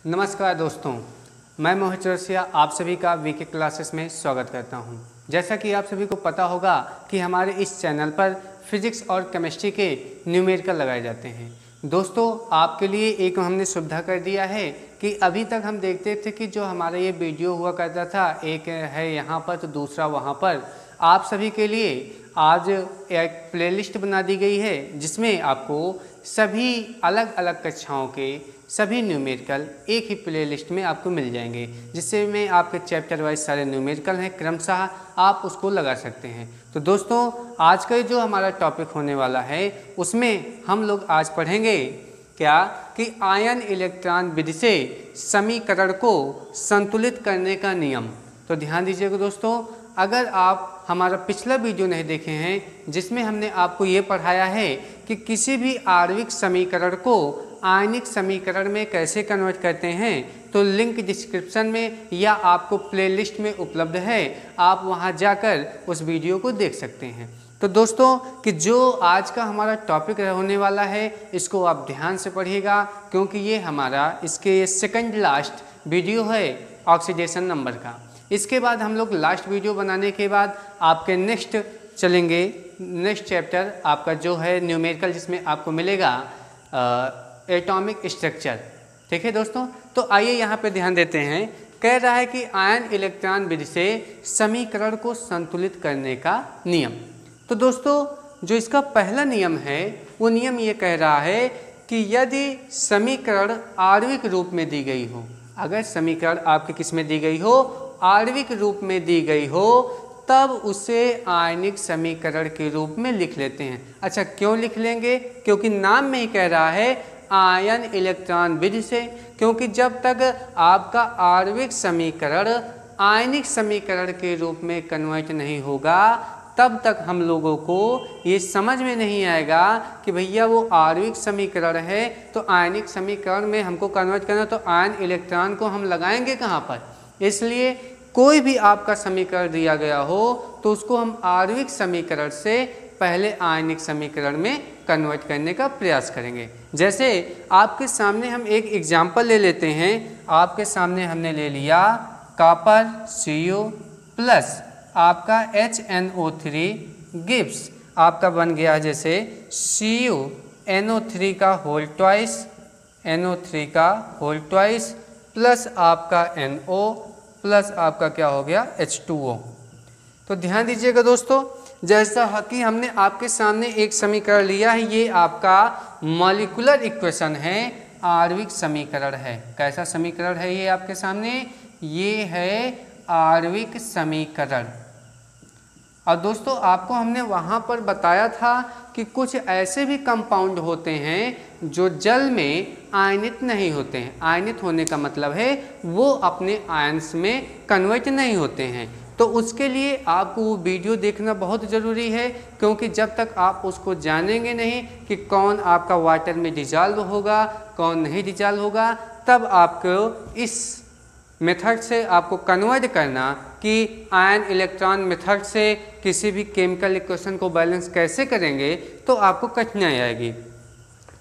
नमस्कार दोस्तों, मैं मोहित चौरसिया आप सभी का वीके क्लासेस में स्वागत करता हूं। जैसा कि आप सभी को पता होगा कि हमारे इस चैनल पर फिजिक्स और केमिस्ट्री के न्यूमेरिकल लगाए जाते हैं। दोस्तों, आपके लिए एक हमने सुविधा कर दिया है कि अभी तक हम देखते थे कि जो हमारा ये वीडियो हुआ करता था, एक है यहाँ पर तो दूसरा वहाँ पर। आप सभी के लिए आज एक प्लेलिस्ट बना दी गई है जिसमें आपको सभी अलग अलग कक्षाओं के सभी न्यूमेरिकल एक ही प्लेलिस्ट में आपको मिल जाएंगे, जिससे में आपके चैप्टर वाइज सारे न्यूमेरिकल हैं, क्रमशः आप उसको लगा सकते हैं। तो दोस्तों, आज का जो हमारा टॉपिक होने वाला है उसमें हम लोग आज पढ़ेंगे क्या कि आयन इलेक्ट्रॉन विधि से समीकरण को संतुलित करने का नियम। तो ध्यान दीजिएगा दोस्तों, अगर आप हमारा पिछला वीडियो नहीं देखे हैं जिसमें हमने आपको ये पढ़ाया है कि किसी भी आणविक समीकरण को आयनिक समीकरण में कैसे कन्वर्ट करते हैं, तो लिंक डिस्क्रिप्शन में या आपको प्लेलिस्ट में उपलब्ध है, आप वहां जाकर उस वीडियो को देख सकते हैं। तो दोस्तों, कि जो आज का हमारा टॉपिक होने वाला है इसको आप ध्यान से पढ़िएगा, क्योंकि ये हमारा इसके सेकंड लास्ट वीडियो है ऑक्सीडेशन नंबर का। इसके बाद हम लोग लास्ट वीडियो बनाने के बाद आपके नेक्स्ट चलेंगे, नेक्स्ट चैप्टर आपका जो है न्यूमेरिकल, जिसमें आपको मिलेगा एटॉमिक स्ट्रक्चर। ठीक है दोस्तों, तो आइए यहाँ पे ध्यान देते हैं। कह रहा है कि आयन इलेक्ट्रॉन विधि से समीकरण को संतुलित करने का नियम। तो दोस्तों, जो इसका पहला नियम है वो नियम ये कह रहा है कि यदि समीकरण आणविक रूप में दी गई हो, अगर समीकरण आपके किस में दी गई हो, आणविक रूप में दी गई हो, तब उसे आयनिक समीकरण के रूप में लिख लेते हैं। अच्छा, क्यों लिख लेंगे? क्योंकि नाम में ही कह रहा है आयन इलेक्ट्रॉन विधि से, क्योंकि जब तक आपका आणविक समीकरण आयनिक समीकरण के रूप में कन्वर्ट नहीं होगा तब तक हम लोगों को ये समझ में नहीं आएगा कि भैया वो आणविक समीकरण है तो आयनिक समीकरण में हमको कन्वर्ट करना, तो आयन इलेक्ट्रॉन को हम लगाएंगे कहाँ पर। इसलिए कोई भी आपका समीकरण दिया गया हो तो उसको हम आणविक समीकरण से पहले आयनिक समीकरण में कन्वर्ट करने का प्रयास करेंगे। जैसे आपके सामने हम एक एग्जाम्पल ले लेते हैं। आपके सामने हमने ले लिया कॉपर CO प्लस आपका HNO3 गिव्स आपका बन गया जैसे CuNO3 का होल ट्वाइस, NO3 का होल ट्वाइस प्लस आपका NO प्लस आपका क्या हो गया H2O। तो ध्यान दीजिएगा दोस्तों, जैसा कि हमने आपके सामने एक समीकरण लिया है, ये आपका मॉलिक्यूलर इक्वेशन है, आणविक समीकरण है। कैसा समीकरण है ये आपके सामने? ये है आणविक समीकरण। और दोस्तों, आपको हमने वहाँ पर बताया था कि कुछ ऐसे भी कंपाउंड होते हैं जो जल में आयनित नहीं होते हैं। आयनित होने का मतलब है वो अपने आयन्स में कन्वर्ट नहीं होते हैं। तो उसके लिए आपको वो वीडियो देखना बहुत ज़रूरी है, क्योंकि जब तक आप उसको जानेंगे नहीं कि कौन आपका वाटर में डिजॉल्व होगा, कौन नहीं डिजॉल्व होगा, तब आपको इस मेथड से आपको कन्वर्ट करना कि आयन इलेक्ट्रॉन मेथड से किसी भी केमिकल इक्वेशन को बैलेंस कैसे करेंगे, तो आपको कठिनाई आएगी।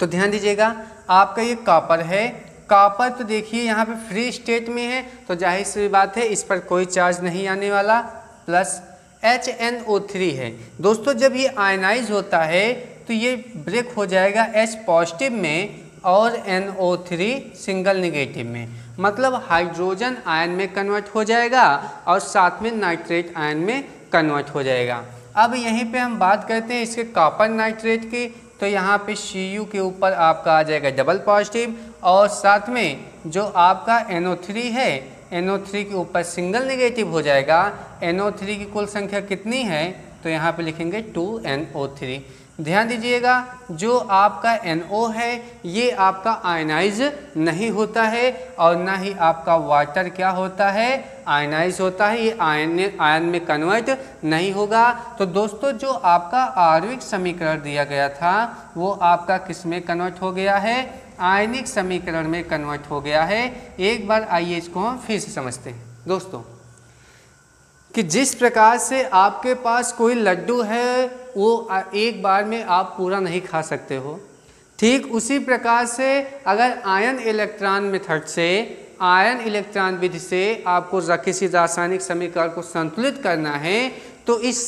तो ध्यान दीजिएगा, आपका ये कॉपर है। कॉपर तो देखिए यहाँ पे फ्री स्टेट में है, तो जाहिर सी बात है इस पर कोई चार्ज नहीं आने वाला। प्लस HNO3 है। दोस्तों, जब ये आयनाइज होता है तो ये ब्रेक हो जाएगा H पॉजिटिव में और NO3 सिंगल नेगेटिव में, मतलब हाइड्रोजन आयन में कन्वर्ट हो जाएगा और साथ में नाइट्रेट आयन में कन्वर्ट हो जाएगा। अब यहीं पे हम बात करते हैं इसके कॉपर नाइट्रेट की। तो यहाँ पे Cu के ऊपर आपका आ जाएगा डबल पॉजिटिव और साथ में जो आपका NO3 है, NO3 के ऊपर सिंगल नेगेटिव हो जाएगा। NO3 की कुल संख्या कितनी है, तो यहाँ पे लिखेंगे 2NO3। ध्यान दीजिएगा, जो आपका NO है ये आपका आयनाइज नहीं होता है और ना ही आपका वाटर क्या होता है, आयनाइज होता है। ये आयन में कन्वर्ट नहीं होगा। तो दोस्तों, जो आपका आणविक समीकरण दिया गया था वो आपका किस में कन्वर्ट हो गया है, आयनिक समीकरण में कन्वर्ट हो गया है। एक बार आइए इसको हम फिर से समझते हैं दोस्तों, कि जिस प्रकार से आपके पास कोई लड्डू है वो एक बार में आप पूरा नहीं खा सकते हो, ठीक उसी प्रकार से अगर आयन इलेक्ट्रॉन मेथड से, आयन इलेक्ट्रॉन विधि से आपको किसी रासायनिक समीकरण को संतुलित करना है तो इस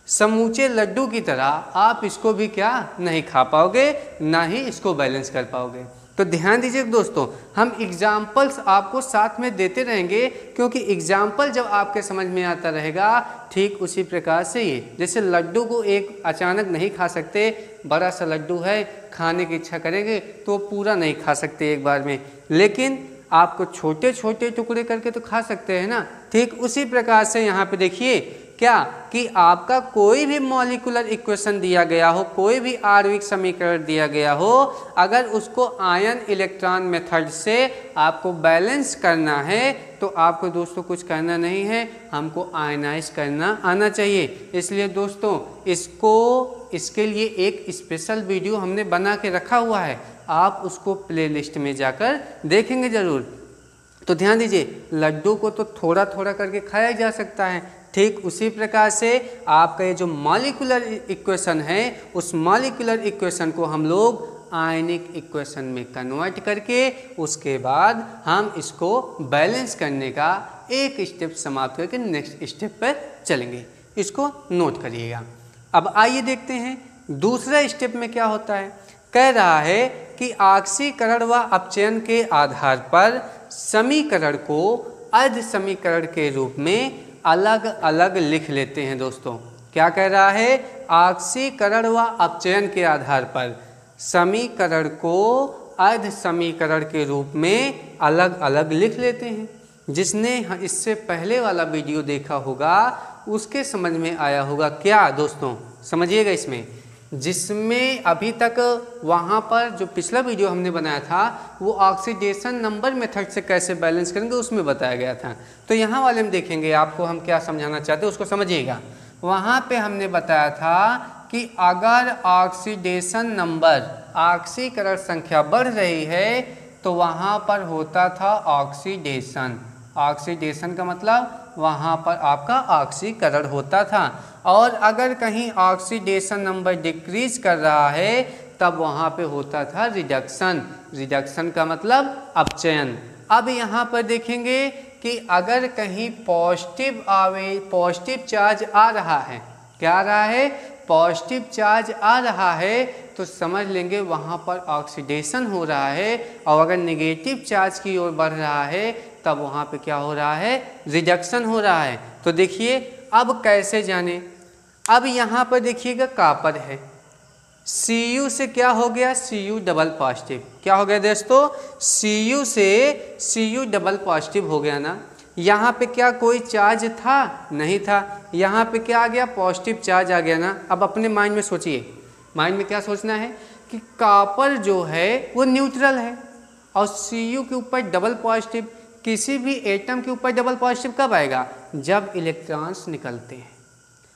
समूचे लड्डू की तरह आप इसको भी क्या नहीं खा पाओगे, ना ही इसको बैलेंस कर पाओगे। तो ध्यान दीजिए दोस्तों, हम एग्जाम्पल्स आपको साथ में देते रहेंगे, क्योंकि एग्जाम्पल जब आपके समझ में आता रहेगा, ठीक उसी प्रकार से ये जैसे लड्डू को एक अचानक नहीं खा सकते, बड़ा सा लड्डू है, खाने की इच्छा करेंगे तो पूरा नहीं खा सकते एक बार में, लेकिन आपको छोटे छोटे टुकड़े करके तो खा सकते हैं ना। ठीक उसी प्रकार से यहाँ पे देखिए क्या कि आपका कोई भी मॉलिक्यूलर इक्वेशन दिया गया हो, कोई भी आणविक समीकरण दिया गया हो, अगर उसको आयन इलेक्ट्रॉन मेथड से आपको बैलेंस करना है तो आपको दोस्तों कुछ करना नहीं है, हमको आयनाइज करना आना चाहिए। इसलिए दोस्तों इसके लिए एक स्पेशल वीडियो हमने बना के रखा हुआ है, आप उसको प्लेलिस्ट में जाकर देखेंगे ज़रूर। तो ध्यान दीजिए, लड्डू को तो थोड़ा थोड़ा करके खाया जा सकता है, ठीक उसी प्रकार से आपका ये जो मॉलिक्यूलर इक्वेशन है, उस मॉलिक्यूलर इक्वेशन को हम लोग आयनिक इक्वेशन में कन्वर्ट करके उसके बाद हम इसको बैलेंस करने का एक स्टेप समाप्त करके नेक्स्ट स्टेप पर चलेंगे। इसको नोट करिएगा। अब आइए देखते हैं दूसरा स्टेप में क्या होता है। कह रहा है कि ऑक्सीकरण व अपचयन के आधार पर समीकरण को अर्ध समीकरण के रूप में अलग अलग लिख लेते हैं। दोस्तों क्या कह रहा है, ऑक्सीकरण व अपचयन के आधार पर समीकरण को अर्ध समीकरण के रूप में अलग अलग लिख लेते हैं। जिसने इससे पहले वाला वीडियो देखा होगा उसके समझ में आया होगा क्या दोस्तों, समझिएगा इसमें, जिसमें अभी तक वहाँ पर जो पिछला वीडियो हमने बनाया था वो ऑक्सीडेशन नंबर मेथड से कैसे बैलेंस करेंगे उसमें बताया गया था। तो यहाँ वाले में देखेंगे आपको हम क्या समझाना चाहते हैं उसको समझिएगा। वहाँ पे हमने बताया था कि अगर ऑक्सीडेशन नंबर, ऑक्सीकरण संख्या बढ़ रही है तो वहाँ पर होता था ऑक्सीडेशन। ऑक्सीडेशन का मतलब वहाँ पर आपका ऑक्सीकरण होता था। और अगर कहीं ऑक्सीडेशन नंबर डिक्रीज कर रहा है तब वहाँ पे होता था रिडक्शन। रिडक्शन का मतलब अपचयन। अब यहाँ पर देखेंगे कि अगर कहीं पॉजिटिव चार्ज आ रहा है, क्या आ रहा है, पॉजिटिव चार्ज आ रहा है, तो समझ लेंगे वहाँ पर ऑक्सीडेशन हो रहा है। और अगर नेगेटिव चार्ज की ओर बढ़ रहा है तब वहाँ पे क्या हो रहा है, रिडक्शन हो रहा है। तो देखिए अब कैसे जाने, अब यहाँ पर देखिएगा कॉपर है, Cu से क्या हो गया, Cu डबल पॉजिटिव। क्या हो गया दोस्तों, Cu से Cu डबल पॉजिटिव हो गया ना। यहाँ पे क्या कोई चार्ज था, नहीं था, यहाँ पे क्या आ गया, पॉजिटिव चार्ज आ गया ना। अब अपने माइंड में सोचिए, माइंड में क्या सोचना है कि कॉपर जो है वो न्यूट्रल है और Cu के ऊपर डबल पॉजिटिव। किसी भी एटम के ऊपर डबल पॉजिटिव कब आएगा, जब इलेक्ट्रॉन्स निकलते हैं।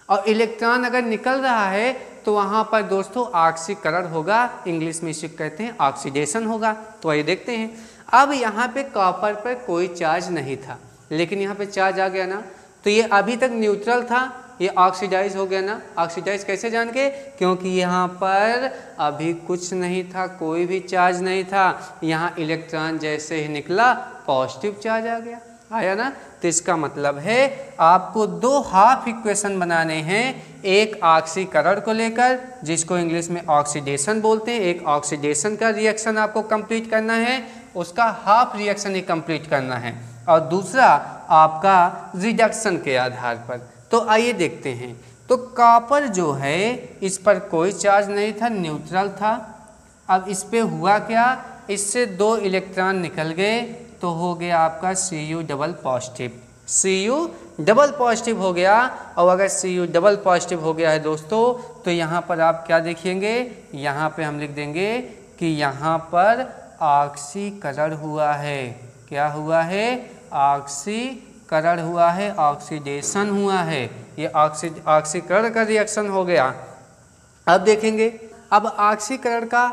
और इलेक्ट्रॉन अगर निकल रहा है तो वहाँ पर दोस्तों ऑक्सीकरण होगा, इंग्लिश में इसे कहते हैं ऑक्सीडेशन होगा। तो आइए देखते हैं। अब यहाँ पे कॉपर पर कोई चार्ज नहीं था, लेकिन यहाँ पे चार्ज आ गया ना, तो ये अभी तक न्यूट्रल था, ये ऑक्सीडाइज हो गया ना। ऑक्सीडाइज कैसे जान के, क्योंकि यहाँ पर अभी कुछ नहीं था, कोई भी चार्ज नहीं था। यहाँ इलेक्ट्रॉन जैसे ही निकला पॉजिटिव चार्ज आ गया, आया ना। तो इसका मतलब है आपको दो हाफ इक्वेशन बनाने हैं, एक ऑक्सीकरण को लेकर जिसको इंग्लिश में ऑक्सीडेशन बोलते हैं, एक ऑक्सीडेशन का रिएक्शन आपको कंप्लीट करना है, उसका हाफ रिएक्शन ही कंप्लीट करना है, और दूसरा आपका रिडक्शन के आधार पर। तो आइए देखते हैं। तो कॉपर जो है इस पर कोई चार्ज नहीं था, न्यूट्रल था। अब इस पे हुआ क्या, इससे दो इलेक्ट्रॉन निकल गए तो हो गया आपका Cu double positive. Cu double positive हो गया। और अगर Cu डबल पॉजिटिव हो गया है दोस्तों तो यहाँ पर आप क्या देखेंगे, यहाँ पे हम लिख देंगे कि यहाँ पर ऑक्सीकरण हुआ है। क्या हुआ है, ऑक्सीकरण हुआ है, ऑक्सीडेशन हुआ है, ये ऑक्सीकरण का रिएक्शन हो गया। अब देखेंगे, अब ऑक्सीकरण का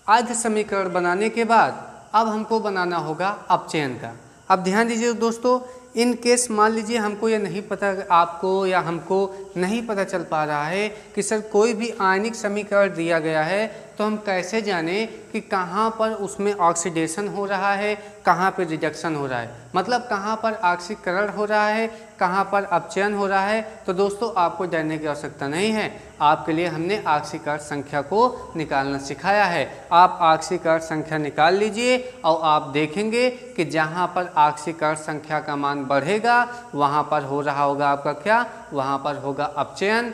अर्ध समीकरण बनाने के बाद अब हमको बनाना होगा अपचयन का। अब ध्यान दीजिए दोस्तों, इन केस मान लीजिए हमको ये नहीं पता, आपको या हमको नहीं पता चल पा रहा है कि सर कोई भी आयनिक समीकरण दिया गया है तो हम कैसे जानें कि कहाँ पर उसमें ऑक्सीडेशन हो रहा है, कहाँ पर रिडक्शन हो रहा है, मतलब कहाँ पर ऑक्सीकरण हो रहा है, कहाँ पर अपचयन हो रहा है। तो दोस्तों आपको डरने की आवश्यकता नहीं है, आपके लिए हमने ऑक्सीकरण संख्या को निकालना सिखाया है। आप ऑक्सीकरण संख्या निकाल लीजिए और आप देखेंगे कि जहाँ पर ऑक्सीकरण संख्या का मान बढ़ेगा वहाँ पर हो रहा होगा आपका क्या, वहाँ पर होगा अपचयन,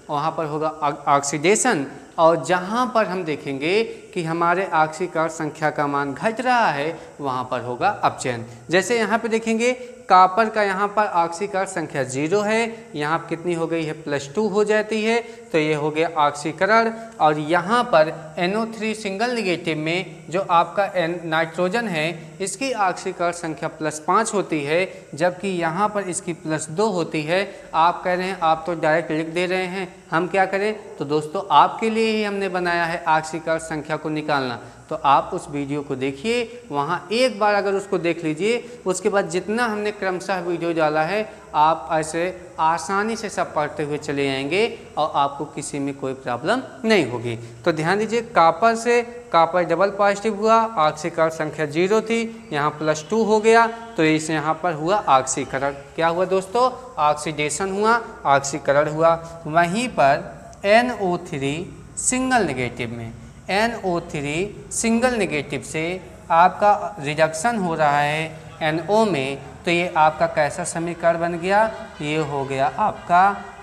वहाँ पर होगा ऑक्सीडेशन। और जहाँ पर हम देखेंगे कि हमारे ऑक्सीकरण संख्या का मान घट रहा है वहाँ पर होगा अपचयन। जैसे यहाँ पे देखेंगे कॉपर का यहाँ पर ऑक्सीकरण संख्या 0 है, यहाँ कितनी हो गई है +2 हो जाती है, तो ये हो गया ऑक्सीकरण। और यहाँ पर NO3 सिंगल नेगेटिव में जो आपका नाइट्रोजन है इसकी ऑक्सीकरण संख्या +5 होती है, जबकि यहाँ पर इसकी +2 होती है। आप कह रहे हैं आप तो डायरेक्ट लिख दे रहे हैं, हम क्या करें? तो दोस्तों आपके लिए ही हमने बनाया है ऑक्सीकरण संख्या को निकालना, तो आप उस वीडियो को देखिए, वहाँ एक बार अगर उसको देख लीजिए, उसके बाद जितना हमने क्रमशः वीडियो डाला है आप ऐसे आसानी से सब पढ़ते हुए चले जाएंगे और आपको किसी में कोई प्रॉब्लम नहीं होगी। तो ध्यान दीजिए, कॉपर से कॉपर डबल पॉजिटिव हुआ, ऑक्सीकरण संख्या 0 थी, यहाँ +2 हो गया, तो इस यहाँ पर हुआ ऑक्सीकरण। क्या हुआ दोस्तों? ऑक्सीडेशन हुआ, ऑक्सीकरण हुआ। वहीं पर NO3 सिंगल नेगेटिव में, NO3 सिंगल नेगेटिव से आपका रिडक्शन हो रहा है NO में, तो ये आपका कैसा समीकरण बन गया? ये हो गया आपका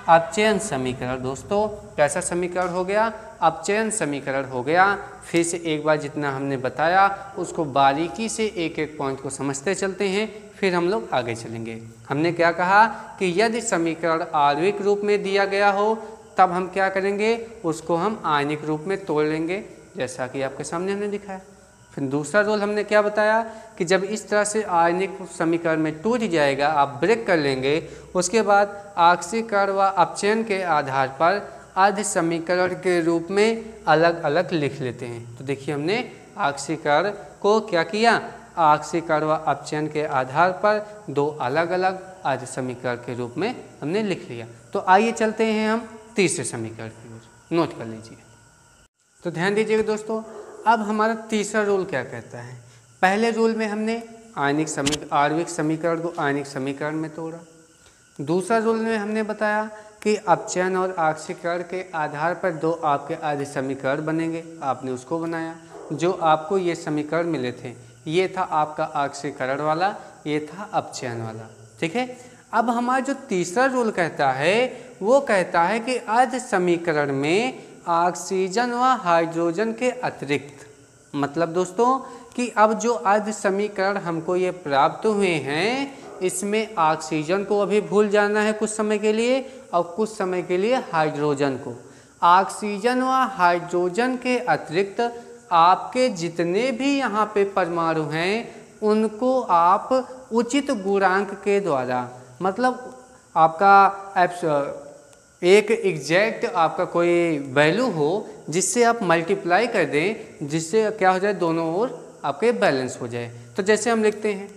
अपचयन समीकरण। दोस्तों कैसा समीकरण हो गया? अपचयन समीकरण हो गया। फिर से एक बार जितना हमने बताया उसको बारीकी से एक एक पॉइंट को समझते चलते हैं, फिर हम लोग आगे चलेंगे। हमने क्या कहा कि यदि समीकरण आणविक रूप में दिया गया हो तब हम क्या करेंगे? उसको हम आयनिक रूप में तोड़ लेंगे, जैसा कि आपके सामने हमने दिखाया। फिर दूसरा रोल हमने क्या बताया कि जब इस तरह से आयनिक समीकरण में टूट जाएगा, आप ब्रेक कर लेंगे, उसके बाद ऑक्सीकरण व अपचयन के आधार पर अर्ध समीकरण के रूप में अलग अलग लिख लेते हैं। तो देखिए हमने ऑक्सीकरण को क्या किया? ऑक्सीकरण व अपचयन के आधार पर दो अलग अलग अर्ध समीकरण के रूप में हमने लिख लिया। तो आइए चलते हैं हम तीसरे समीकरण की ओर, नोट कर लीजिए। तो ध्यान दीजिएगा दोस्तों, अब हमारा तीसरा रूल क्या कहता है? पहले रूल में हमने आणविक समीकरण को आयनिक समीकरण में तोड़ा। दूसरा रूल में हमने बताया कि अपचयन और ऑक्सीकरण के आधार पर दो आपके अर्ध समीकरण बनेंगे, आपने उसको बनाया। जो आपको ये समीकरण मिले थे, ये था आपका ऑक्सीकरण वाला, ये था अपचयन वाला, ठीक है। अब हमारा जो तीसरा रूल कहता है वो कहता है कि अर्ध समीकरण में ऑक्सीजन व हाइड्रोजन के अतिरिक्त, मतलब दोस्तों कि अब जो अर्ध समीकरण हमको ये प्राप्त हुए हैं इसमें ऑक्सीजन को अभी भूल जाना है कुछ समय के लिए, और कुछ समय के लिए हाइड्रोजन को। ऑक्सीजन व हाइड्रोजन के अतिरिक्त आपके जितने भी यहाँ पे परमाणु हैं उनको आप उचित गुणांक के द्वारा, मतलब आपका एक एग्जैक्ट आपका कोई वैल्यू हो जिससे आप मल्टीप्लाई कर दें, जिससे क्या हो जाए, दोनों ओर आपके बैलेंस हो जाए। तो जैसे हम लिखते हैं,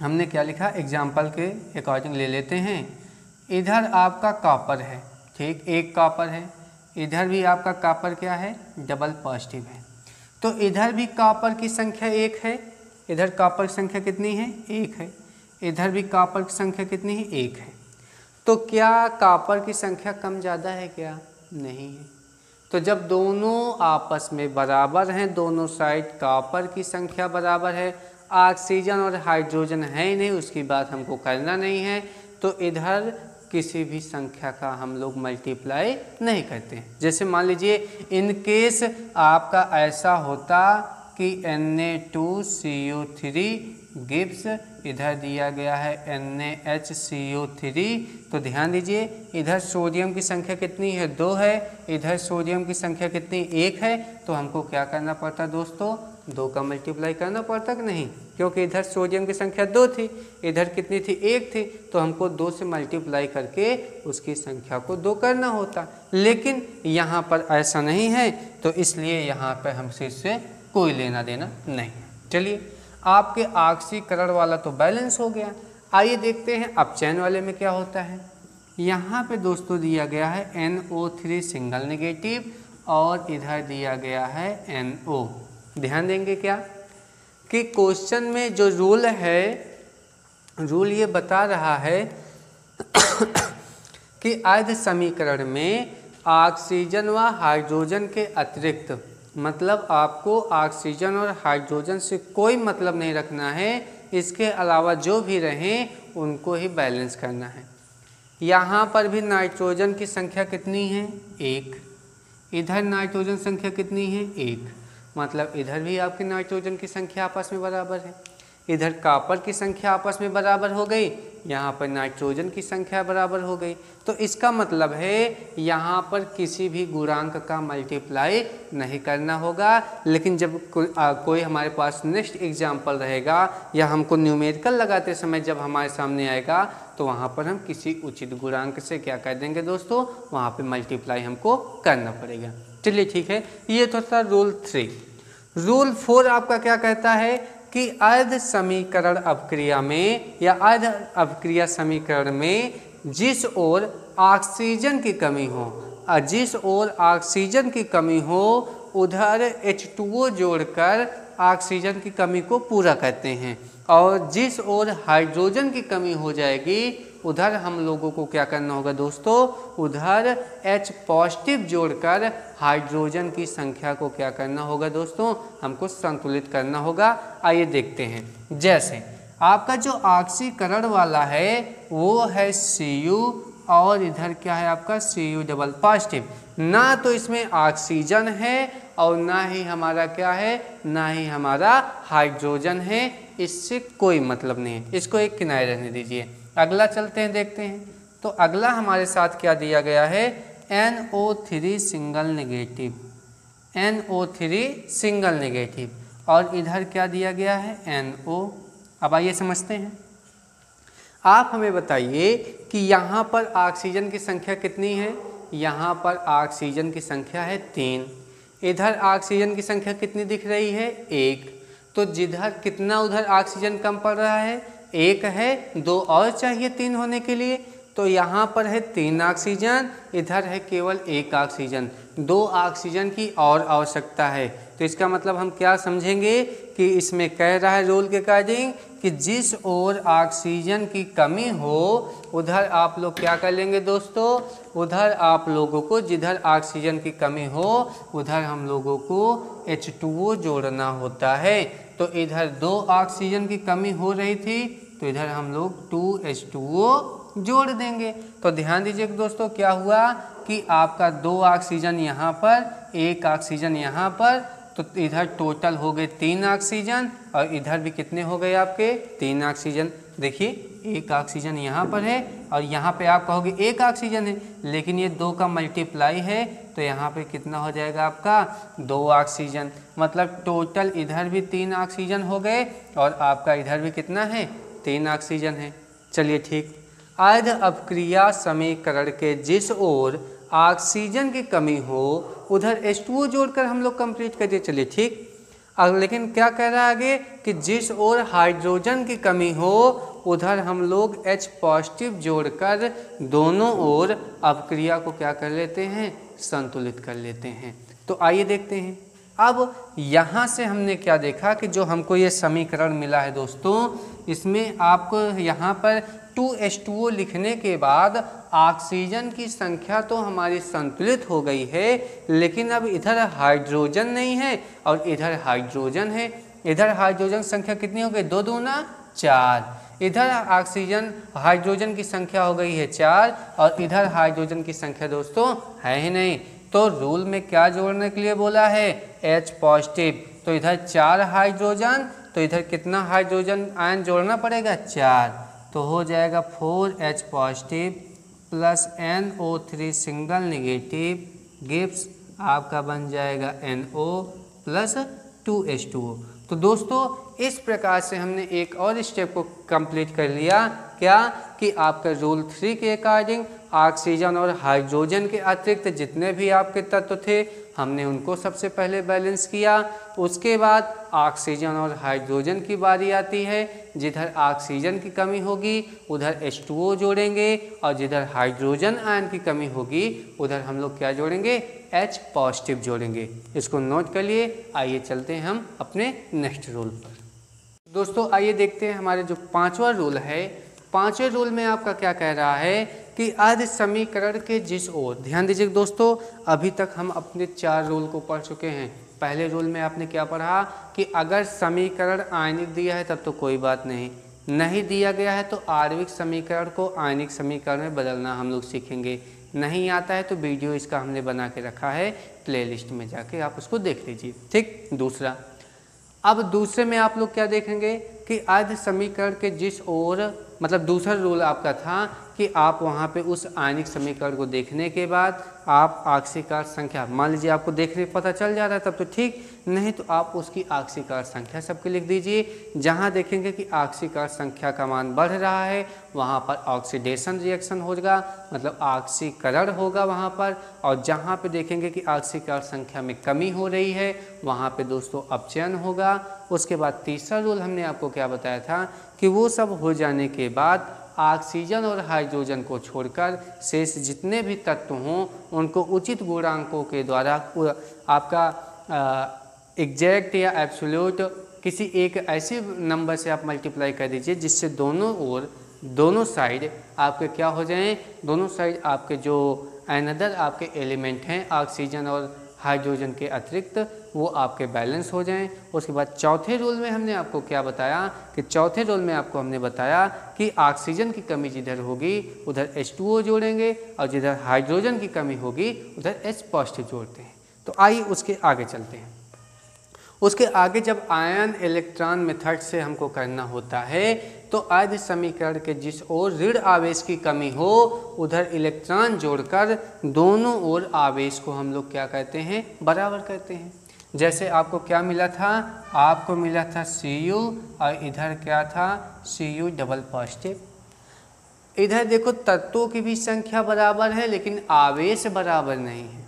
हमने क्या लिखा, एग्जाम्पल के अकॉर्डिंग ले लेते हैं। इधर आपका कॉपर है, ठीक, एक कॉपर है, इधर भी आपका कॉपर क्या है, डबल पॉजिटिव है, तो इधर भी कॉपर की संख्या 1 है, इधर कॉपर की संख्या कितनी है, 1 है, इधर भी कॉपर की संख्या कितनी है, 1 है। तो क्या कॉपर की संख्या कम ज़्यादा है क्या? नहीं है। तो जब दोनों आपस में बराबर हैं, दोनों साइड कॉपर की संख्या बराबर है, ऑक्सीजन और हाइड्रोजन है ही नहीं, उसकी बात हमको करना नहीं है, तो इधर किसी भी संख्या का हम लोग मल्टीप्लाई नहीं करते। जैसे मान लीजिए इन केस आपका ऐसा होता कि Na2CO3 गिब्स, इधर दिया गया है NaHCO3, तो ध्यान दीजिए इधर सोडियम की संख्या कितनी है, 2 है, इधर सोडियम की संख्या कितनी, 1 है, तो हमको क्या करना पड़ता दोस्तों, 2 का मल्टीप्लाई करना पड़ता कि नहीं, क्योंकि इधर सोडियम की संख्या 2 थी, इधर कितनी थी, 1 थी, तो हमको 2 से मल्टीप्लाई करके उसकी संख्या को 2 करना होता। लेकिन यहाँ पर ऐसा नहीं है, तो इसलिए यहाँ पर हमसे इससे कोई लेना देना नहीं। चलिए, आपके ऑक्सीकरण वाला तो बैलेंस हो गया। आइए देखते हैं अपचयन वाले में क्या होता है। यहाँ पे दोस्तों दिया गया है NO3 सिंगल नेगेटिव और इधर दिया गया है NO। ध्यान देंगे क्या कि क्वेश्चन में जो रूल है, रूल ये बता रहा है कि अर्ध समीकरण में ऑक्सीजन व हाइड्रोजन के अतिरिक्त, मतलब आपको ऑक्सीजन और हाइड्रोजन से कोई मतलब नहीं रखना है, इसके अलावा जो भी रहें उनको ही बैलेंस करना है। यहाँ पर भी नाइट्रोजन की संख्या कितनी है? 1। इधर नाइट्रोजन संख्या कितनी है? 1। मतलब इधर भी आपकी नाइट्रोजन की संख्या आपस में बराबर है। इधर कॉपर की संख्या आपस में बराबर हो गई, यहाँ पर नाइट्रोजन की संख्या बराबर हो गई। तो इसका मतलब है यहाँ पर किसी भी गुणांक का मल्टीप्लाई नहीं करना होगा। लेकिन जब कोई हमारे पास नेक्स्ट एग्जाम्पल रहेगा या हमको न्यूमेरिकल लगाते समय जब हमारे सामने आएगा तो वहाँ पर हम किसी उचित गुणांक से क्या कर देंगे दोस्तों, वहाँ पर मल्टीप्लाई हमको करना पड़ेगा। चलिए ठीक है, ये तो था रूल 3। रूल 4 आपका क्या कहता है कि अर्ध समीकरण अपक्रिया में या अर्ध अपक्रिया समीकरण में जिस ओर ऑक्सीजन की कमी हो, जिस ओर ऑक्सीजन की कमी हो उधर H2O जोड़कर ऑक्सीजन की कमी को पूरा करते हैं, और जिस ओर हाइड्रोजन की कमी हो जाएगी उधर हम लोगों को क्या करना होगा दोस्तों, उधर H पॉजिटिव जोड़कर हाइड्रोजन की संख्या को क्या करना होगा दोस्तों, हमको संतुलित करना होगा। आइए देखते हैं। जैसे आपका जो ऑक्सीकरण वाला है वो है Cu और इधर क्या है आपका Cu डबल पॉजिटिव। ना तो इसमें ऑक्सीजन है और ना ही हमारा क्या है, ना ही हमारा हाइड्रोजन है, इससे कोई मतलब नहीं है, इसको एक किनारे रहने दीजिए। अगला चलते हैं, देखते हैं। तो अगला हमारे साथ क्या दिया गया है, NO3 single negative, NO3 single negative, और इधर क्या दिया गया है NO। अब आइए समझते हैं। आप हमें बताइए कि यहाँ पर ऑक्सीजन की संख्या कितनी है, यहाँ पर ऑक्सीजन की संख्या है 3, इधर ऑक्सीजन की संख्या कितनी दिख रही है 1, तो जिधर कितना उधर ऑक्सीजन कम पड़ रहा है 1 है, 2 और चाहिए 3 होने के लिए, तो यहाँ पर है 3 ऑक्सीजन, इधर है केवल 1 ऑक्सीजन, 2 ऑक्सीजन की और आवश्यकता है। तो इसका मतलब हम क्या समझेंगे कि इसमें कह रहा है रूल के अकॉर्डिंग कि जिस ओर ऑक्सीजन की कमी हो उधर आप लोग क्या कर लेंगे दोस्तों, उधर आप लोगों को जिधर ऑक्सीजन की कमी हो उधर हम लोगों को H2O जोड़ना होता है। तो इधर 2 ऑक्सीजन की कमी हो रही थी तो इधर हम लोग 2H2O जोड़ देंगे। तो ध्यान दीजिए दोस्तों, क्या हुआ कि आपका 2 ऑक्सीजन यहाँ पर, 1 ऑक्सीजन यहाँ पर, तो इधर टोटल हो गए 3 ऑक्सीजन और इधर भी कितने हो गए आपके 3 ऑक्सीजन। देखिए 1 ऑक्सीजन यहाँ पर है और यहाँ पे आप कहोगे 1 ऑक्सीजन है, लेकिन ये 2 का मल्टीप्लाई है तो यहाँ पे कितना हो जाएगा आपका 2 ऑक्सीजन। मतलब टोटल इधर भी 3 ऑक्सीजन हो गए और आपका इधर भी कितना है 3 ऑक्सीजन है। चलिए ठीक। अर्ध अपक्रिया समीकरण के जिस ओर ऑक्सीजन की कमी हो उधर H2O जोड़कर हम लोग कंप्लीट कर दिए। चलिए ठीक। अब लेकिन क्या कह रहा है आगे कि जिस ओर हाइड्रोजन की कमी हो उधर हम लोग H पॉजिटिव जोड़कर दोनों ओर अपक्रिया को क्या कर लेते हैं, संतुलित कर लेते हैं। तो आइए देखते हैं। अब यहाँ से हमने क्या देखा कि जो हमको ये समीकरण मिला है दोस्तों, इसमें आपको यहाँ पर 2H2O लिखने के बाद ऑक्सीजन की संख्या तो हमारी संतुलित हो गई है, लेकिन अब इधर हाइड्रोजन नहीं है और इधर हाइड्रोजन है। इधर हाइड्रोजन संख्या कितनी हो गई, 2 दूना 4। इधर ऑक्सीजन हाइड्रोजन की संख्या हो गई है 4 और इधर हाइड्रोजन की संख्या दोस्तों है ही नहीं। तो रूल में क्या जोड़ने के लिए बोला है, H पॉजिटिव, तो इधर 4 हाइड्रोजन, तो इधर कितना हाइड्रोजन आयन जोड़ना पड़ेगा 4, तो हो जाएगा 4H positive plus NO3 single negative gives आपका बन जाएगा NO प्लस 2H2O। तो दोस्तों इस प्रकार से हमने एक और स्टेप को कंप्लीट कर लिया, क्या कि आपका रूल 3 के अकॉर्डिंग ऑक्सीजन और हाइड्रोजन के अतिरिक्त जितने भी आपके तत्व थे हमने उनको सबसे पहले बैलेंस किया। उसके बाद ऑक्सीजन और हाइड्रोजन की बारी आती है, जिधर ऑक्सीजन की कमी होगी उधर H2O जोड़ेंगे और जिधर हाइड्रोजन आयन की कमी होगी उधर हम लोग क्या जोड़ेंगे, H पॉजिटिव जोड़ेंगे। इसको नोट कर लिए। आइए चलते हैं हम अपने नेक्स्ट रूल पर। दोस्तों आइए देखते हैं हमारे जो पांचवा रूल है। पांचवें रूल में आपका क्या कह रहा है कि अर्ध समीकरण के जिस ओर, ध्यान दीजिए दोस्तों, अभी तक हम अपने 4 रूल को पढ़ चुके हैं। पहले रूल में आपने क्या पढ़ा कि अगर समीकरण आयनिक दिया है तब तो कोई बात नहीं दिया गया है तो आणविक समीकरण को आयनिक समीकरण में बदलना हम लोग सीखेंगे। नहीं आता है तो वीडियो इसका हमने बना के रखा है, प्लेलिस्ट में जाके आप उसको देख लीजिए। ठीक, दूसरा, अब दूसरे में आप लोग क्या देखेंगे कि अर्ध समीकरण के जिस ओर, मतलब दूसरा रूल आपका था कि आप वहाँ पे उस आयनिक समीकरण को देखने के बाद आप आक्सीकार संख्या, मान लीजिए आपको देखने पता चल जा रहा है तब तो ठीक, नहीं तो आप उसकी आक्सीकार संख्या सबके लिख दीजिए। जहाँ देखेंगे कि आक्सीकार संख्या का मान बढ़ रहा है वहाँ पर ऑक्सीडेशन रिएक्शन होगा, मतलब ऑक्सीकरण होगा वहाँ पर। और जहाँ पे देखेंगे कि आक्सीकार संख्या में कमी हो रही है वहाँ पे दोस्तों अपचयन होगा। उसके बाद तीसरा रूल हमने आपको क्या बताया था कि वो सब हो जाने के बाद ऑक्सीजन और हाइड्रोजन को छोड़कर शेष जितने भी तत्व हों उनको उचित गुणांकों के द्वारा आपका एग्जैक्ट या एब्सोल्यूट किसी एक ऐसे नंबर से आप मल्टीप्लाई कर दीजिए जिससे दोनों ओर, दोनों साइड आपके क्या हो जाएं, दोनों साइड आपके जो अनदर आपके एलिमेंट हैं ऑक्सीजन और हाइड्रोजन के अतिरिक्त वो आपके बैलेंस हो जाएं। उसके बाद चौथे रूल में हमने आपको क्या बताया कि चौथे रूल में आपको हमने बताया कि ऑक्सीजन की कमी जिधर होगी उधर H2O जोड़ेंगे और जिधर हाइड्रोजन की कमी होगी उधर H पॉजिटिव जोड़ते हैं। तो आइए उसके आगे चलते हैं। उसके आगे जब आयन इलेक्ट्रॉन मेथड से हमको करना होता है तो अर्ध समीकरण के जिस ओर ऋण आवेश की कमी हो उधर इलेक्ट्रॉन जोड़कर दोनों ओर आवेश को हम लोग क्या कहते हैं, बराबर करते हैं। जैसे आपको क्या मिला था, आपको मिला था Cu और इधर क्या था Cu डबल पॉजिटिव। इधर देखो तत्वों की भी संख्या बराबर है लेकिन आवेश बराबर नहीं है।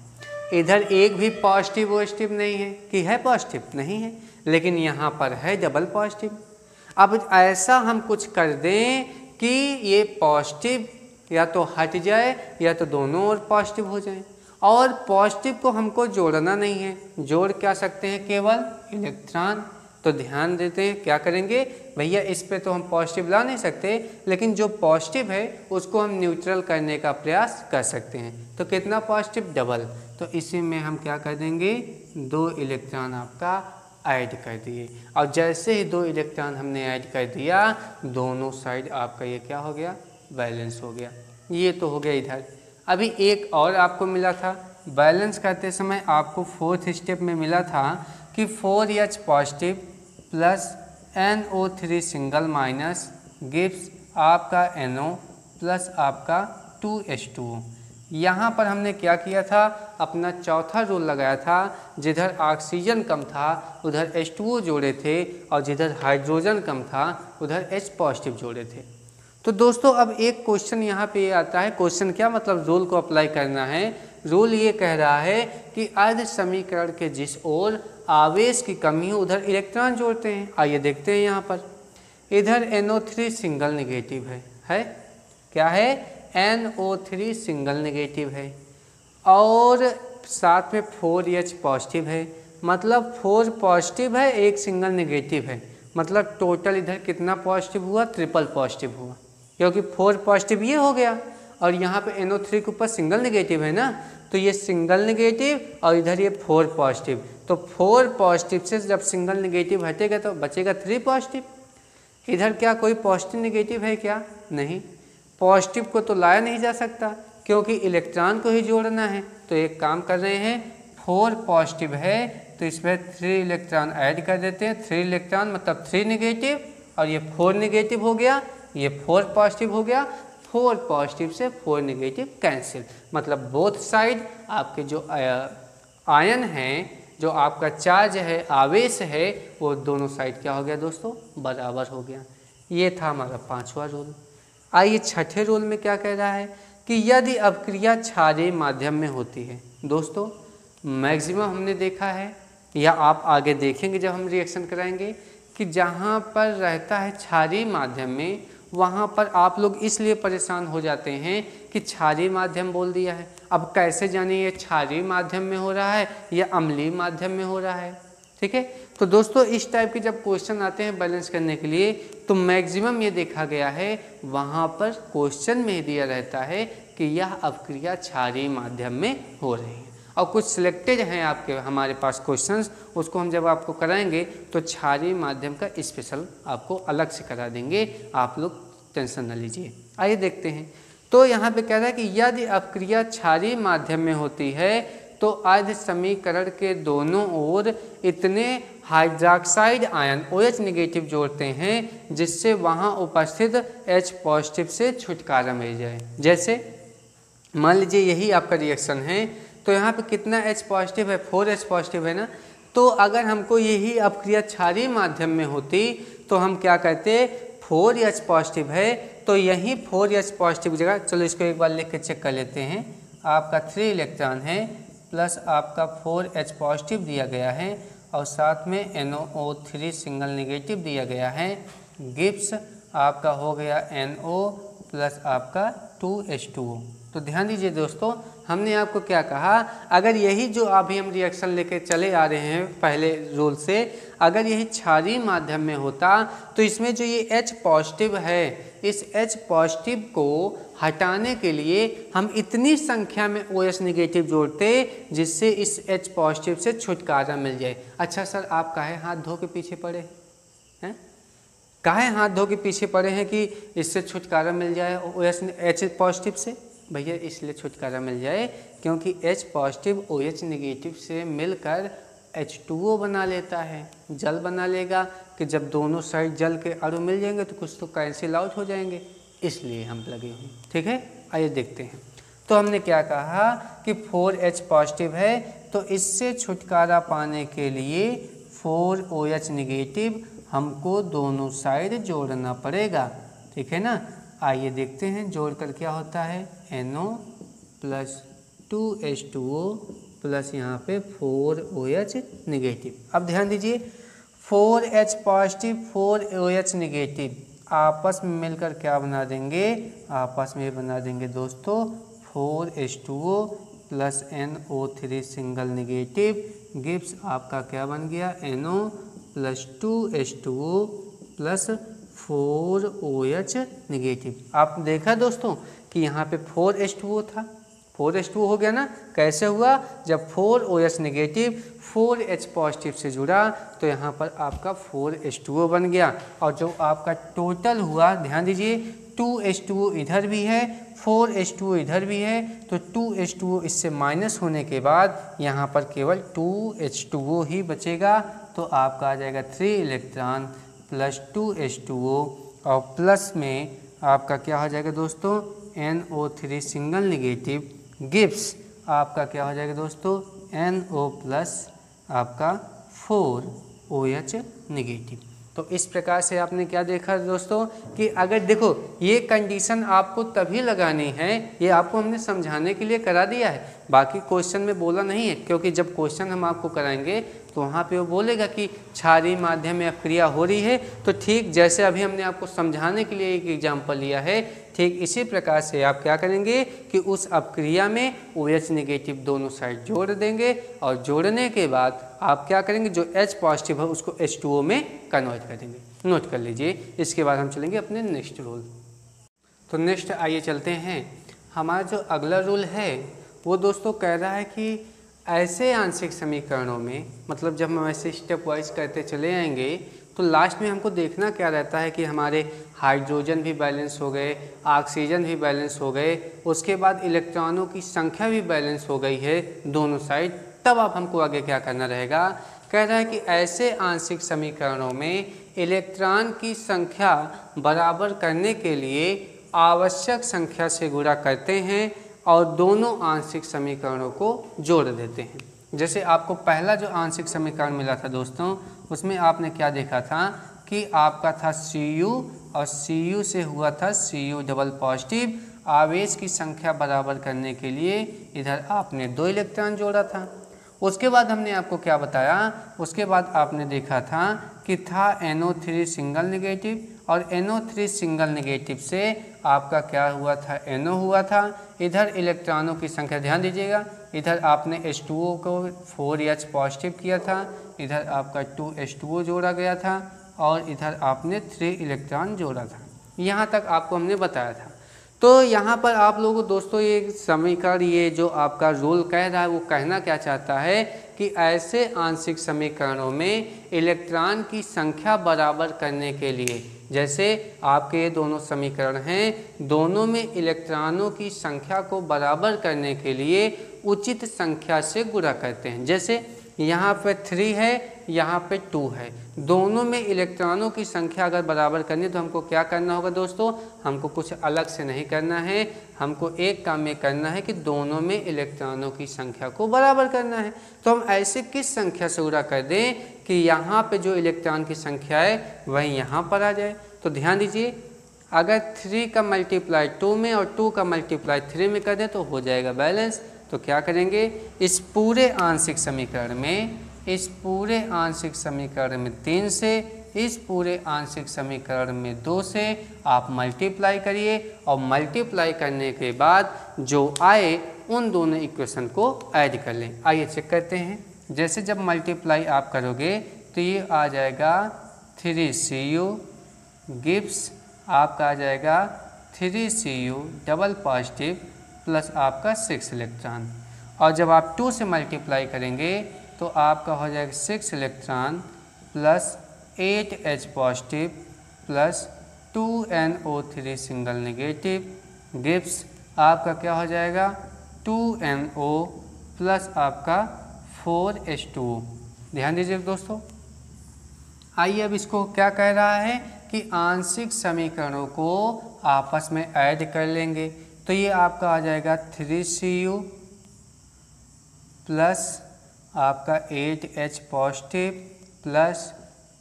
इधर एक भी पॉजिटिव नहीं है कि है पॉजिटिव, नहीं है, लेकिन यहाँ पर है डबल पॉजिटिव। अब ऐसा हम कुछ कर दें कि ये पॉजिटिव या तो हट जाए या तो दोनों ओर पॉजिटिव हो जाए। और पॉजिटिव को हमको जोड़ना नहीं है, जोड़ क्या सकते हैं, केवल इलेक्ट्रॉन। तो ध्यान देते हैं क्या करेंगे भैया, इस पे तो हम पॉजिटिव ला नहीं सकते लेकिन जो पॉजिटिव है उसको हम न्यूट्रल करने का प्रयास कर सकते हैं। तो कितना पॉजिटिव, डबल। तो इसी में हम क्या कर देंगे, 2 इलेक्ट्रॉन आपका ऐड कर दिए। और जैसे ही 2 इलेक्ट्रॉन हमने ऐड कर दिया दोनों साइड आपका ये क्या हो गया, बैलेंस हो गया। ये तो हो गया इधर। अभी एक और आपको मिला था, बैलेंस करते समय आपको 4th स्टेप में मिला था कि 4H positive plus NO3 single minus gives आपका NO प्लस आपका 2H2O। यहाँ पर हमने क्या किया था, अपना चौथा रूल लगाया था, जिधर ऑक्सीजन कम था उधर H2O जोड़े थे और जिधर हाइड्रोजन कम था उधर H पॉजिटिव जोड़े थे। तो दोस्तों अब एक क्वेश्चन यहाँ पे आता है, क्वेश्चन क्या मतलब रूल को अप्लाई करना है। रूल ये कह रहा है कि अर्ध समीकरण के जिस ओर आवेश की कमी हो उधर इलेक्ट्रॉन जोड़ते हैं। आइए देखते हैं यहाँ पर, इधर NO3 सिंगल नेगेटिव है क्या है, NO3 सिंगल नेगेटिव है और साथ में 4H पॉजिटिव है, मतलब 4 पॉजिटिव है 1 सिंगल नेगेटिव है, मतलब टोटल इधर कितना पॉजिटिव हुआ, ट्रिपल पॉजिटिव हुआ, क्योंकि 4 पॉजिटिव ये हो गया और यहाँ पे NO3 के ऊपर सिंगल नेगेटिव है ना, तो ये सिंगल नेगेटिव और इधर ये 4 पॉजिटिव। तो 4 पॉजिटिव से जब सिंगल नेगेटिव हटेगा तो बचेगा 3 पॉजिटिव। इधर क्या कोई पॉजिटिव नेगेटिव है क्या, नहीं, पॉजिटिव को तो लाया नहीं जा सकता क्योंकि इलेक्ट्रॉन को ही जोड़ना है। तो एक काम कर रहे हैं, 4 पॉजिटिव है तो इसमें 3 इलेक्ट्रॉन ऐड कर देते हैं। 3 इलेक्ट्रॉन मतलब 3 नेगेटिव और ये 4 नेगेटिव हो गया, ये 4 पॉजिटिव हो गया। 4 पॉजिटिव से 4 नेगेटिव कैंसिल, मतलब बोथ साइड आपके जो आयन हैं, जो आपका चार्ज है, आवेश है, वो दोनों साइड क्या हो गया दोस्तों, बराबर हो गया। ये था हमारा 5वां रूल। आइए छठे रूल में क्या कह रहा है कि यदि अपक्रिया क्षारीय माध्यम में होती है। दोस्तों मैक्सिमम हमने देखा है या आप आगे देखेंगे जब हम रिएक्शन कराएंगे कि जहाँ पर रहता है क्षारीय माध्यम में वहाँ पर आप लोग इसलिए परेशान हो जाते हैं कि क्षारीय माध्यम बोल दिया है। अब कैसे जाने ये क्षारीय माध्यम में हो रहा है या अम्लीय माध्यम में हो रहा है, ठीक है। तो दोस्तों इस टाइप के जब क्वेश्चन आते हैं बैलेंस करने के लिए तो मैक्सिमम ये देखा गया है वहाँ पर क्वेश्चन में दिया रहता है कि यह अपक्रिया क्षारीय माध्यम में हो रही है। और कुछ सिलेक्टेड हैं आपके हमारे पास क्वेश्चंस, उसको हम जब आपको कराएंगे तो क्षारीय माध्यम का स्पेशल आपको अलग से करा देंगे, आप लोग टेंशन न लीजिए। आइए देखते हैं। तो यहाँ पे कह रहा है कि यदि अपक्रिया क्षारीय माध्यम में होती है तो अर्ध समीकरण के दोनों ओर इतने हाइड्रोक्साइड आयन OH नेगेटिव जोड़ते हैं जिससे वहाँ उपस्थित H पॉजिटिव से छुटकारा मिल जाए। जैसे मान लीजिए यही आपका रिएक्शन है, तो यहाँ पे कितना H पॉजिटिव है, 4H पॉजिटिव है ना। तो अगर हमको यही अपक्रिया क्षारीय माध्यम में होती तो हम क्या कहते, 4H पॉजिटिव है तो यही 4H पॉजिटिव जगह, चलो इसको एक बार लिख के चेक कर लेते हैं। आपका 3 इलेक्ट्रॉन है प्लस आपका 4H पॉजिटिव दिया गया है और साथ में NO3 सिंगल नेगेटिव दिया गया है। गिब्स आपका हो गया NO प्लस आपका 2H2O। तो ध्यान दीजिए दोस्तों, हमने आपको क्या कहा, अगर यही जो अभी हम रिएक्शन लेके चले आ रहे हैं पहले रूल से, अगर यही क्षारीय माध्यम में होता तो इसमें जो ये H पॉजिटिव है, इस H पॉजिटिव को हटाने के लिए हम इतनी संख्या में OH नेगेटिव जोड़ते जिससे इस H पॉजिटिव से छुटकारा मिल जाए। अच्छा सर, आप काहे हाथ धो के पीछे पड़े हैं, काहे हाथ धो के पीछे पड़े हैं कि इससे छुटकारा मिल जाए H पॉजिटिव से? भैया इसलिए छुटकारा मिल जाए क्योंकि H पॉजिटिव OH नेगेटिव से मिलकर H2O बना लेता है, जल बना लेगा कि जब दोनों साइड जल के अणु मिल जाएंगे तो कुछ तो कैंसिल आउट हो जाएंगे, इसलिए हम लगे हुए। ठीक है, आइए देखते हैं। तो हमने क्या कहा कि 4H पॉजिटिव है तो इससे छुटकारा पाने के लिए 4OH नेगेटिव हमको दोनों साइड जोड़ना पड़ेगा। ठीक है ना, आइए देखते हैं जोड़कर क्या होता है। NO प्लस 2H2O प्लस यहाँ पे 4OH नेगेटिव। अब ध्यान दीजिए, 4H पॉजिटिव 4OH नेगेटिव आपस में मिलकर क्या बना देंगे, आपस में बना देंगे दोस्तों 4H2O plus NO3 single negative gives आपका क्या बन गया, NO plus 2H2O plus 4OH negative. आप देखा दोस्तों कि यहाँ पे 4H2O था, 4H2O हो गया ना। कैसे हुआ, जब 4OH नेगेटिव 4H पॉजिटिव से जुड़ा तो यहाँ पर आपका 4H2O बन गया। और जो आपका टोटल हुआ, ध्यान दीजिए 2H2O इधर भी है 4H2O इधर भी है, तो 2H2O इससे माइनस होने के बाद यहाँ पर केवल 2H2O ही बचेगा। तो आपका आ जाएगा 3 इलेक्ट्रॉन प्लस 2H2O और प्लस में आपका क्या हो जाएगा दोस्तों, NO3 सिंगल नेगेटिव गिव्स आपका क्या हो जाएगा दोस्तों, NO प्लस आपका 4OH नेगेटिव। तो इस प्रकार से आपने क्या देखा दोस्तों कि अगर देखो ये कंडीशन आपको तभी लगानी है, ये आपको हमने समझाने के लिए करा दिया है, बाकी क्वेश्चन में बोला नहीं है। क्योंकि जब क्वेश्चन हम आपको कराएंगे तो वहाँ पे वो बोलेगा कि क्षारीय माध्यम में अपक्रिया हो रही है, तो ठीक जैसे अभी हमने आपको समझाने के लिए एक एग्जाम्पल लिया है, ठीक इसी प्रकार से आप क्या करेंगे कि उस अपक्रिया में OH नेगेटिव दोनों साइड जोड़ देंगे और जोड़ने के बाद आप क्या करेंगे, जो H पॉजिटिव है उसको H2O में कन्वर्ट कर देंगे। नोट कर लीजिए। इसके बाद हम चलेंगे अपने नेक्स्ट रूल। तो नेक्स्ट आइए चलते हैं। हमारा जो अगला रूल है वो दोस्तों कह रहा है कि ऐसे आंशिक समीकरणों में, मतलब जब हम ऐसे स्टेप वाइज करते चले आएंगे तो लास्ट में हमको देखना क्या रहता है कि हमारे हाइड्रोजन भी बैलेंस हो गए, ऑक्सीजन भी बैलेंस हो गए, उसके बाद इलेक्ट्रॉनों की संख्या भी बैलेंस हो गई है दोनों साइड। तब आप हमको आगे क्या करना रहेगा, कह रहा है कि ऐसे आंशिक समीकरणों में इलेक्ट्रॉन की संख्या बराबर करने के लिए आवश्यक संख्या से गुणा करते हैं और दोनों आंशिक समीकरणों को जोड़ देते हैं। जैसे आपको पहला जो आंशिक समीकरण मिला था दोस्तों, उसमें आपने क्या देखा था कि आपका था Cu और Cu से हुआ था Cu डबल पॉजिटिव। आवेश की संख्या बराबर करने के लिए इधर आपने 2 इलेक्ट्रॉन जोड़ा था। उसके बाद हमने आपको क्या बताया, उसके बाद आपने देखा था कि था NO3 सिंगल नेगेटिव और NO3 सिंगल नेगेटिव से आपका क्या हुआ था, NO हुआ था। इधर इलेक्ट्रॉनों की संख्या ध्यान दीजिएगा, इधर आपने H2O को 4H पॉजिटिव किया था, इधर आपका 2H2O जोड़ा गया था और इधर आपने 3 इलेक्ट्रॉन जोड़ा था। यहाँ तक आपको हमने बताया था। तो यहाँ पर आप लोगों को दोस्तों ये समीकरण, ये जो आपका रूल कह रहा है वो कहना क्या चाहता है कि ऐसे आंशिक समीकरणों में इलेक्ट्रॉन की संख्या बराबर करने के लिए, जैसे आपके ये दोनों समीकरण हैं, दोनों में इलेक्ट्रॉनों की संख्या को बराबर करने के लिए उचित संख्या से गुणा करते हैं। जैसे यहाँ पे 3 है, यहाँ पे 2 है, दोनों में इलेक्ट्रॉनों की संख्या अगर बराबर करनी है तो हमको क्या करना होगा दोस्तों, हमको कुछ अलग से नहीं करना है, हमको एक काम में करना है कि दोनों में इलेक्ट्रॉनों की संख्या को बराबर करना है। तो हम ऐसे किस संख्या से गुणा कर दें कि यहाँ पे जो इलेक्ट्रॉन की संख्या है वही यहाँ पर आ जाए। तो ध्यान दीजिए, अगर 3 का मल्टीप्लाई 2 में और 2 का मल्टीप्लाई 3 में कर दें तो हो जाएगा बैलेंस। तो क्या करेंगे, इस पूरे आंशिक समीकरण में, इस पूरे आंशिक समीकरण में 3 से, इस पूरे आंशिक समीकरण में 2 से आप मल्टीप्लाई करिए और मल्टीप्लाई करने के बाद जो आए उन दोनों इक्वेशन को ऐड कर लें। आइए चेक करते हैं। जैसे जब मल्टीप्लाई आप करोगे तो ये आ जाएगा 3Cu गिव्स आपका आ जाएगा 3Cu डबल पॉजिटिव प्लस आपका 6 इलेक्ट्रॉन, और जब आप 2 से मल्टीप्लाई करेंगे तो आपका हो जाएगा 6 electron plus 8H positive plus 2NO3 single negative gives आपका क्या हो जाएगा 2NO प्लस आपका 4H2O। ध्यान दीजिए दोस्तों। आइए अब इसको क्या कह रहा है कि आंशिक समीकरणों को आपस में ऐड कर लेंगे। तो ये आपका आ जाएगा 3Cu प्लस आपका 8H positive plus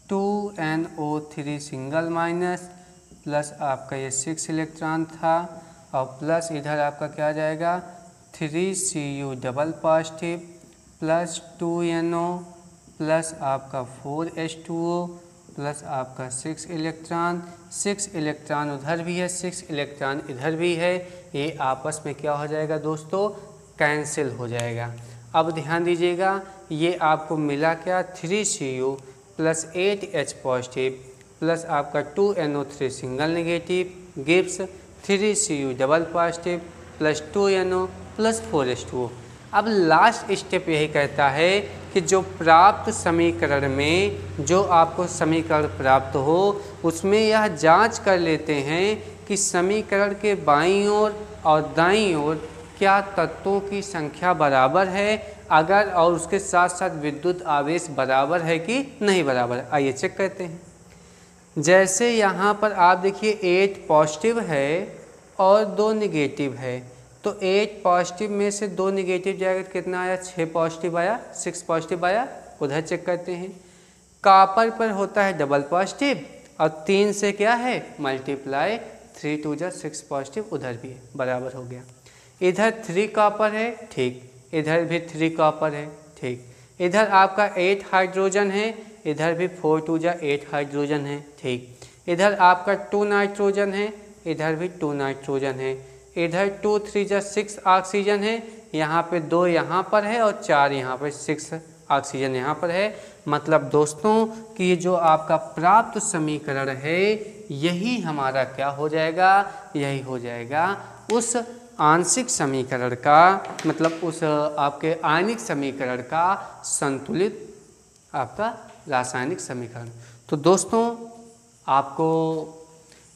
2NO3 single minus plus आपका ये 6 इलेक्ट्रॉन था, और प्लस इधर आपका क्या आ जाएगा 3Cu double positive plus 2NO plus आपका 4H2O प्लस आपका 6 इलेक्ट्रॉन, 6 इलेक्ट्रॉन उधर भी है, 6 इलेक्ट्रॉन इधर भी है, ये आपस में क्या हो जाएगा दोस्तों, कैंसिल हो जाएगा। अब ध्यान दीजिएगा, ये आपको मिला क्या 3Cu plus 8H positive plus आपका 2NO3 single negative gives 3Cu double positive plus 2NO plus 4H2O। अब लास्ट स्टेप यही कहता है कि जो प्राप्त समीकरण में जो आपको समीकरण प्राप्त हो उसमें यह जांच कर लेते हैं कि समीकरण के बाईं ओर और दाईं ओर क्या तत्वों की संख्या बराबर है, अगर और उसके साथ साथ विद्युत आवेश बराबर है कि नहीं बराबर है। आइए चेक करते हैं। जैसे यहाँ पर आप देखिए 8 पॉजिटिव है और 2 निगेटिव है, तो 8 पॉजिटिव में से 2 निगेटिव जाएगा तो कितना आया, 6 पॉजिटिव आया, 6 पॉजिटिव आया। उधर चेक करते हैं, कॉपर पर होता है डबल पॉजिटिव और 3 से क्या है मल्टीप्लाई, 3 2 जा 6 पॉजिटिव, उधर भी है, बराबर हो गया। इधर 3 कॉपर है, ठीक, इधर भी 3 कॉपर है, ठीक। इधर आपका 8 हाइड्रोजन है, इधर भी 4 2 जा 8 हाइड्रोजन है, ठीक। इधर आपका 2 नाइट्रोजन है, इधर भी 2 नाइट्रोजन है। इधर 2 3 जा 6 ऑक्सीजन है, यहाँ पे 2 यहाँ पर है और 4 यहाँ पर, 6 ऑक्सीजन यहाँ पर है। मतलब दोस्तों कि ये जो आपका प्राप्त समीकरण है यही हमारा क्या हो जाएगा, यही हो जाएगा उस आंशिक समीकरण का, मतलब उस आपके आयनिक समीकरण का संतुलित आपका रासायनिक समीकरण। तो दोस्तों आपको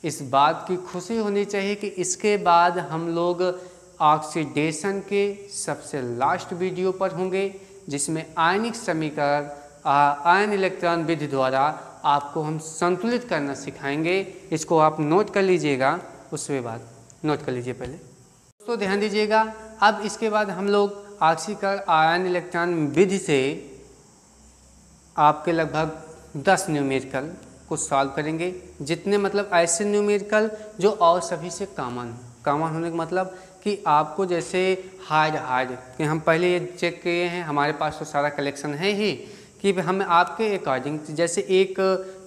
इस बात की खुशी होनी चाहिए कि इसके बाद हम लोग ऑक्सीडेशन के सबसे लास्ट वीडियो पर होंगे, जिसमें आयनिक समीकरण आयन इलेक्ट्रॉन विधि द्वारा आपको हम संतुलित करना सिखाएंगे। इसको आप नोट कर लीजिएगा, उसके बाद नोट कर लीजिए पहले। तो ध्यान दीजिएगा, अब इसके बाद हम लोग ऑक्सीकरण आयन इलेक्ट्रॉन विधि से आपके लगभग 10 न्यूमेरिकल को सॉल्व करेंगे, जितने मतलब ऐसे न्यूमेरिकल जो और सभी से कॉमन होने का मतलब कि आपको जैसे हार्ड कि हम पहले ये चेक किए हैं, हमारे पास तो सारा कलेक्शन है ही कि हम आपके अकॉर्डिंग, जैसे एक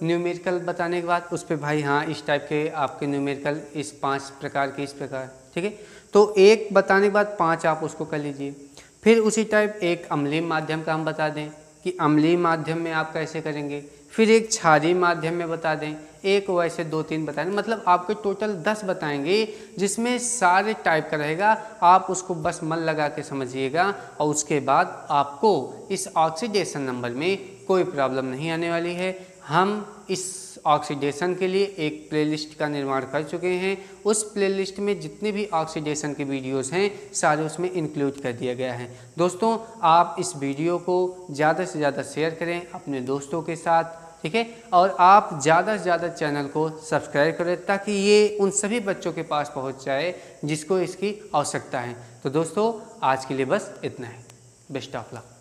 न्यूमेरिकल बताने के बाद उस पर भाई हाँ इस टाइप के आपके न्यूमेरिकल इस 5 प्रकार के इस प्रकार, ठीक है। तो एक बताने के बाद 5 आप उसको कर लीजिए। फिर उसी टाइप एक अम्लीय माध्यम का हम बता दें कि अम्लीय माध्यम में आप कैसे करेंगे। फिर एक क्षारीय माध्यम में बता दें, एक वैसे 2-3 बताएंगे, मतलब आपके टोटल 10 बताएंगे जिसमें सारे टाइप का रहेगा। आप उसको बस मन लगा के समझिएगा और उसके बाद आपको इस ऑक्सीडेशन नंबर में कोई प्रॉब्लम नहीं आने वाली है। हम इस ऑक्सीडेशन के लिए एक प्लेलिस्ट का निर्माण कर चुके हैं। उस प्लेलिस्ट में जितने भी ऑक्सीडेशन के वीडियोस हैं सारे उसमें इंक्लूड कर दिया गया है। दोस्तों आप इस वीडियो को ज़्यादा से ज़्यादा शेयर करें अपने दोस्तों के साथ, ठीक है, और आप ज़्यादा से ज़्यादा चैनल को सब्सक्राइब करें ताकि ये उन सभी बच्चों के पास पहुंच जाए जिसको इसकी आवश्यकता है। तो दोस्तों आज के लिए बस इतना है। Best of luck.